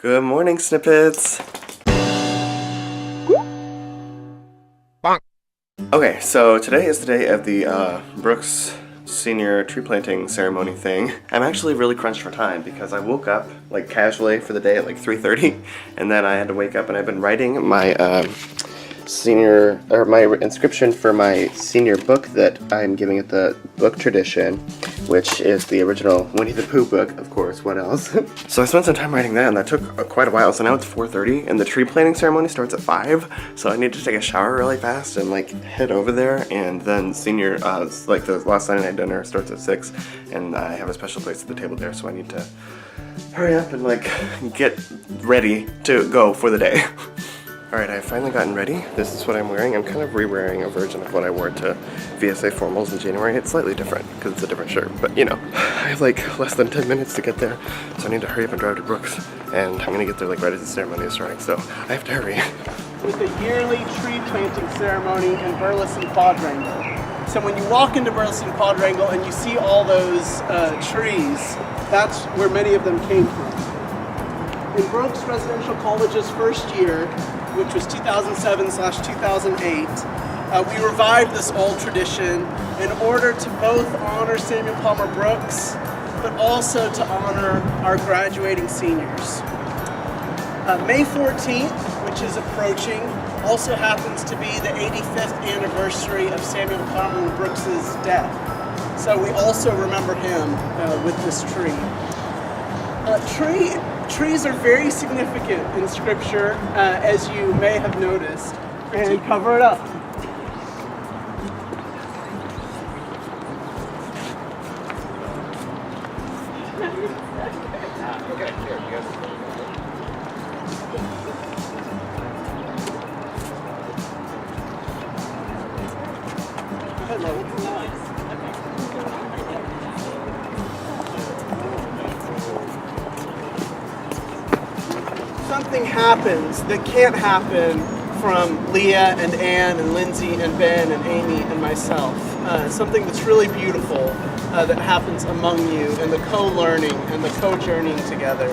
Good morning, Snippets! Okay, so today is the day of the Brooks senior tree planting ceremony thing. I'm actually really crunched for time because I woke up like casually for the day at like 3:30, and then I had to wake up and I've been writing my my inscription for my senior book that I'm giving at the book tradition, which is the original Winnie the Pooh book, of course, what else? So I spent some time writing that, and that took quite a while, so now it's 4:30, and the tree planting ceremony starts at 5, so I need to take a shower really fast and like head over there, and then senior, like the last Sunday night dinner starts at 6, and I have a special place at the table there, so I need to hurry up and like get ready to go for the day. Alright, I've finally gotten ready. This is what I'm wearing. I'm kind of re-wearing a version of what I wore to VSA Formals in January. It's slightly different because it's a different shirt, but you know. I have like less than 10 minutes to get there, so I need to hurry up and drive to Brooks, and I'm gonna get there like right as the ceremony is starting, so I have to hurry. With the yearly tree planting ceremony in Burleson Quadrangle. So when you walk into Burleson Quadrangle and you see all those trees, that's where many of them came from. In Brooks Residential College's first year, which was 2007/2008, we revived this old tradition in order to both honor Samuel Palmer Brooks, but also to honor our graduating seniors. May 14th, which is approaching, also happens to be the 85th anniversary of Samuel Palmer Brooks' death. So we also remember him with this tree. Trees are very significant in Scripture, as you may have noticed. And cover it up. Something happens that can't happen from Leah and Ann and Lindsay and Ben and Amy and myself. Something that's really beautiful that happens among you, and the co-learning and the co-journeying together.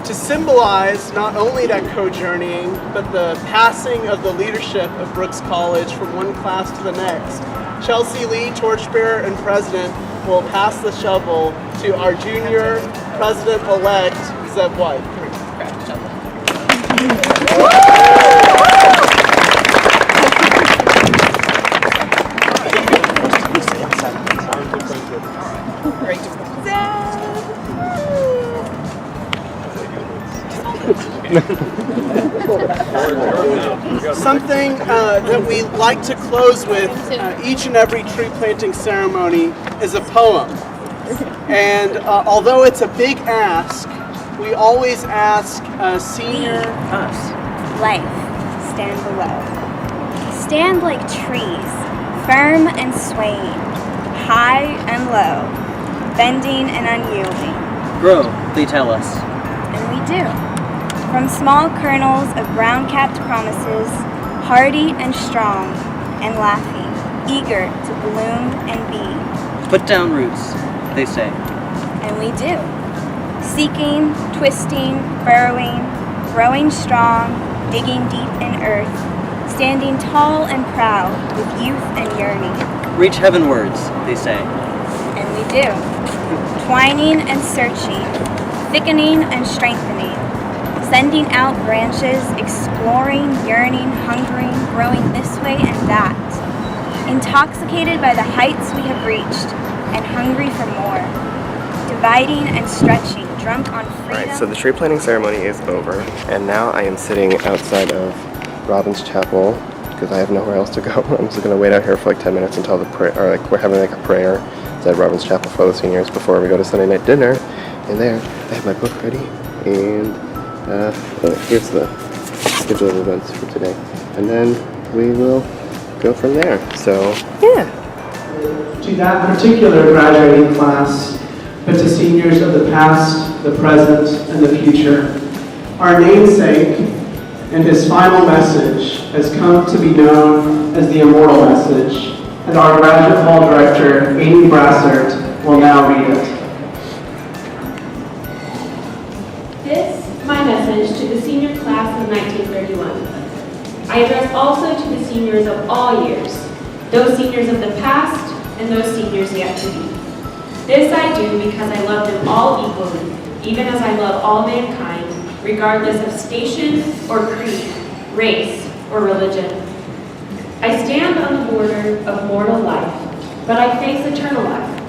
To symbolize not only that co-journeying, but the passing of the leadership of Brooks College from one class to the next, Chelsea Lee, torchbearer and president, will pass the shovel to our junior president-elect, Zeb White. Something that we like to close with each and every tree planting ceremony is a poem. And although it's a big ask, we always ask senior us. Life, stand below. Stand like trees, firm and swaying, high and low, bending and unyielding. Grow, they tell us. And we do. From small kernels of brown-capped promises, hardy and strong and laughing, eager to bloom and be. Put down roots, they say. And we do. Seeking, twisting, burrowing, growing strong, digging deep in earth, standing tall and proud with youth and yearning. Reach heavenwards, they say. And we do. Twining and searching, thickening and strengthening, sending out branches, exploring, yearning, hungering, growing this way and that, intoxicated by the heights we have reached and hungry for more, dividing and stretching, drunk on freedom. Alright, so the tree planting ceremony is over, and now I am sitting outside of Robin's Chapel because I have nowhere else to go. I'm just going to wait out here for like 10 minutes until we're having like a prayer at Robin's Chapel for the seniors before we go to Sunday night dinner. And there, I have my book ready, and here's the schedule of events for today. And then we will go from there. So, yeah. To that particular graduating class, but to seniors of the past, the present, and the future, our namesake and his final message has come to be known as the Immortal Message, and our Graduate Hall Director, Amy Brassert, will now read it. This my message to the senior class of 1931. I address also to the seniors of all years, those seniors of the past and those seniors yet to be. This I do because I love them all equally, even as I love all mankind, regardless of station or creed, race or religion. I stand on the border of mortal life, but I face eternal life.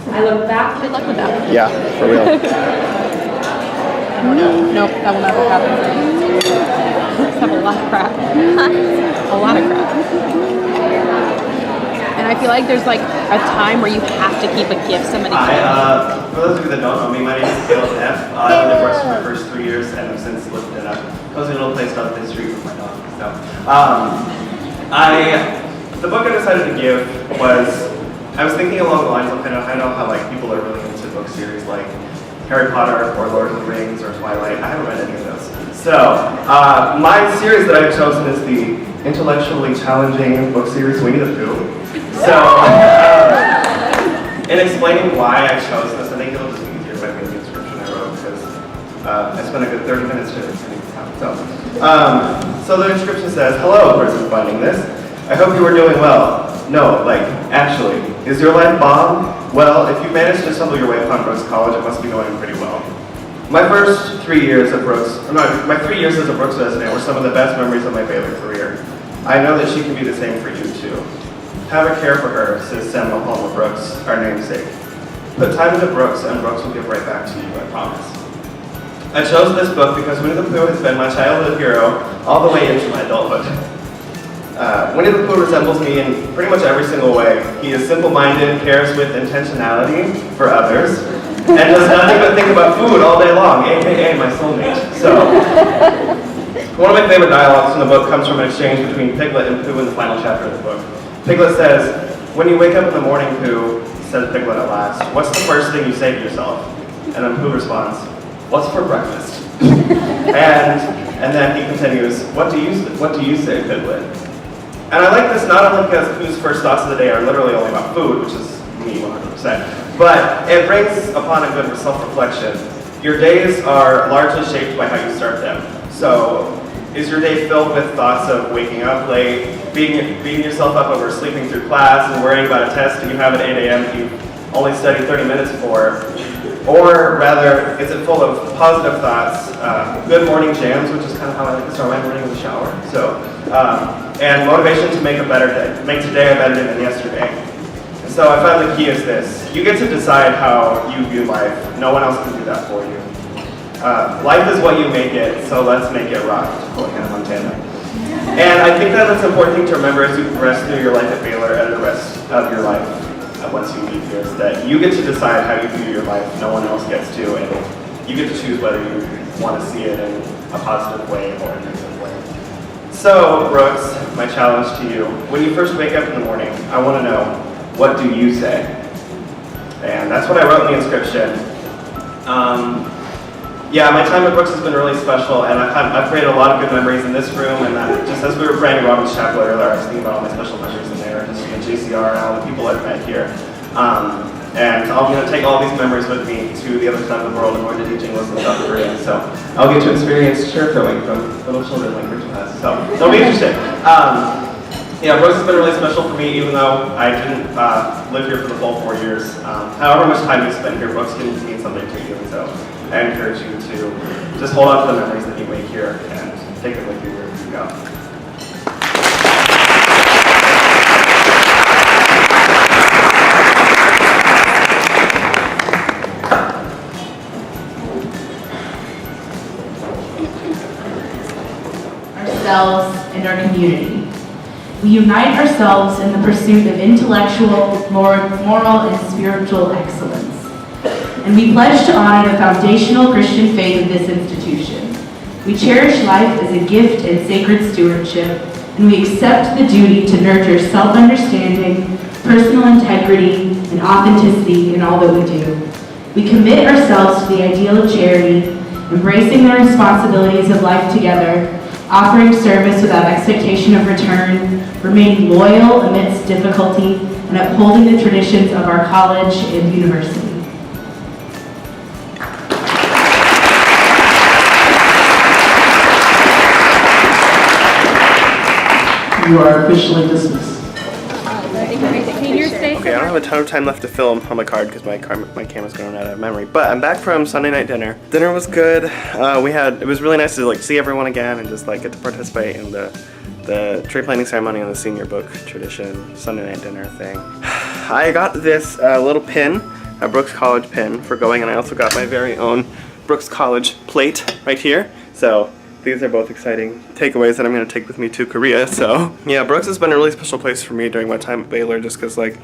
I look back. Good luck with that. Yeah, for real. Nope, that will never happen for you. I have a lot of crap. A lot of crap. And I feel like there's like a time where you have to keep a gift somebody can. For those of you that don't know me, my name is Caleb Neff. I lived in Brooks for my first 3 years and have since lived in a cozy little place down the street with my dog. So, the book I decided to give was, I was thinking along the lines of, I know how like people are really into book series like Harry Potter or Lord of the Rings or Twilight. I haven't read any of those. So, my series that I've chosen is the intellectually challenging book series Winnie the Pooh. So, in explaining why I chose this, I think it'll just be easier if I read the description I wrote because I spent a good 30 minutes to read it. So the description says, "Hello, person finding this. I hope you are doing well. No, like, actually, is your life bomb? Well, if you managed to stumble your way upon Brooks College, it must be going pretty well. My first 3 years at Brooks, my 3 years as a Brooks resident were some of the best memories of my Baylor career. I know that she can be the same for you too. Have a care for her," says Samuel Palmer Brooks, our namesake. "Put time into Brooks, and Brooks will give right back to you, I promise." I chose this book because Winnie the Pooh has been my childhood hero all the way into my adulthood. Winnie the Pooh resembles me in pretty much every single way. He is simple-minded, cares with intentionality for others, and does nothing but think about food all day long, aka my soulmate. So, one of my favorite dialogues in the book comes from an exchange between Piglet and Pooh in the final chapter of the book. Piglet says, "When you wake up in the morning, Pooh," says Piglet at last, "what's the first thing you say to yourself?" And then Pooh responds, "What's for breakfast?" and then he continues, what do you say, Piglet?" And I like this not only because Pooh's first thoughts of the day are literally only about food, which is me 100%, but it brings upon a good self-reflection. Your days are largely shaped by how you start them. So, is your day filled with thoughts of waking up late, beating yourself up over sleeping through class and worrying about a test that you have at 8 a.m. that you've only studied 30 minutes for? Or rather, is it full of positive thoughts, good morning jams, which is kind of how I like to start my morning with a shower, so, and motivation to make a better day, make today a better day than yesterday. And so I found the key is this: you get to decide how you view life. No one else can do that for you. Life is what you make it, so let's make it rock, to quote Hannah Montana. And I think that that's an important thing to remember as you progress through your life at Baylor and the rest of your life once you leave here, is that you get to decide how you view your life. No one else gets to, and you get to choose whether you want to see it in a positive way or a negative way. So, Brooks, my challenge to you: when you first wake up in the morning, I want to know, what do you say? And that's what I wrote in the inscription. Yeah, my time at Brooks has been really special, and I've created a lot of good memories in this room, and just as we were praying Robin's Chapel earlier, I was thinking about all my special memories in there, just in JCR and all the people I've met here. And I'm going to take all these memories with me to the other side of the world and learn to teaching Muslim South Korea. So I'll get to experience chair throwing from little children like Rich has. So it'll be interesting. Yeah, Brooks has been really special for me, even though I didn't live here for the full 4 years. However much time you spend here, Brooks can mean something to you. And so I encourage you to just hold on to the memories that you make here and take them with you wherever you go. Ourselves and our community. We unite ourselves in the pursuit of intellectual, moral, and spiritual excellence. And we pledge to honor the foundational Christian faith of this institution. We cherish life as a gift and sacred stewardship, and we accept the duty to nurture self-understanding, personal integrity, and authenticity in all that we do. We commit ourselves to the ideal of charity, embracing the responsibilities of life together, offering service without expectation of return, remaining loyal amidst difficulty, and upholding the traditions of our college and university. You are officially dismissed. Senior stay. Okay, I don't have a ton of time left to film on my card because my camera's going out of memory. But I'm back from Sunday night dinner. Dinner was good. It was really nice to like see everyone again and just like get to participate in the tree planting ceremony and the senior book tradition Sunday night dinner thing. I got this little pin, a Brooks College pin for going, and I also got my very own Brooks College plate right here. So these are both exciting takeaways that I'm going to take with me to Korea. So yeah, Brooks has been a really special place for me during my time at Baylor, just because like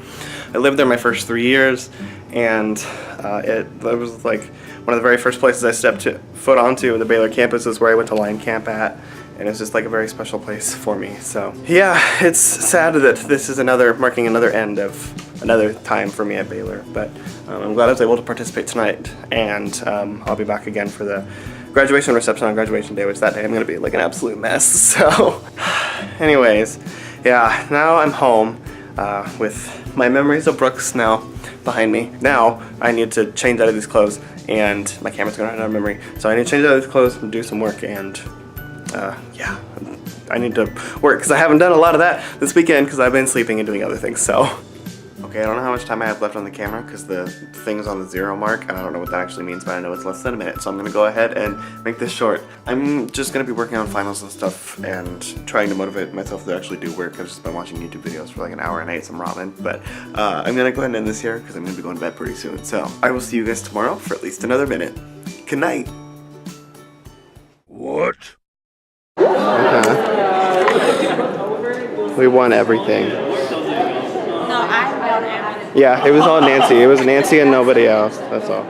I lived there my first 3 years, and it was like one of the very first places I stepped foot onto the Baylor campus is where I went to line camp at, and it's just like a very special place for me. So yeah, it's sad that this is marking another end of another time for me at Baylor, but I'm glad I was able to participate tonight, and I'll be back again for the graduation reception on graduation day, which that day I'm gonna be like an absolute mess. So anyways, yeah, now I'm home with my memories of Brooks now behind me. Now I need to change out of these clothes, and my camera's gonna run out of memory, so I need to change out of these clothes and do some work, and yeah, I need to work because I haven't done a lot of that this weekend because I've been sleeping and doing other things. So okay, I don't know how much time I have left on the camera because the thing's on the 0 mark, and I don't know what that actually means, but I know it's less than a minute, so I'm gonna go ahead and make this short. I'm just gonna be working on finals and stuff and trying to motivate myself to actually do work. I've just been watching YouTube videos for like an hour and I ate some ramen, but I'm gonna go ahead and end this here because I'm gonna be going to bed pretty soon. So I will see you guys tomorrow for at least another minute. Good night. What? We won everything. No, I won everything. Yeah, it was all Nancy. It was Nancy and nobody else. That's all.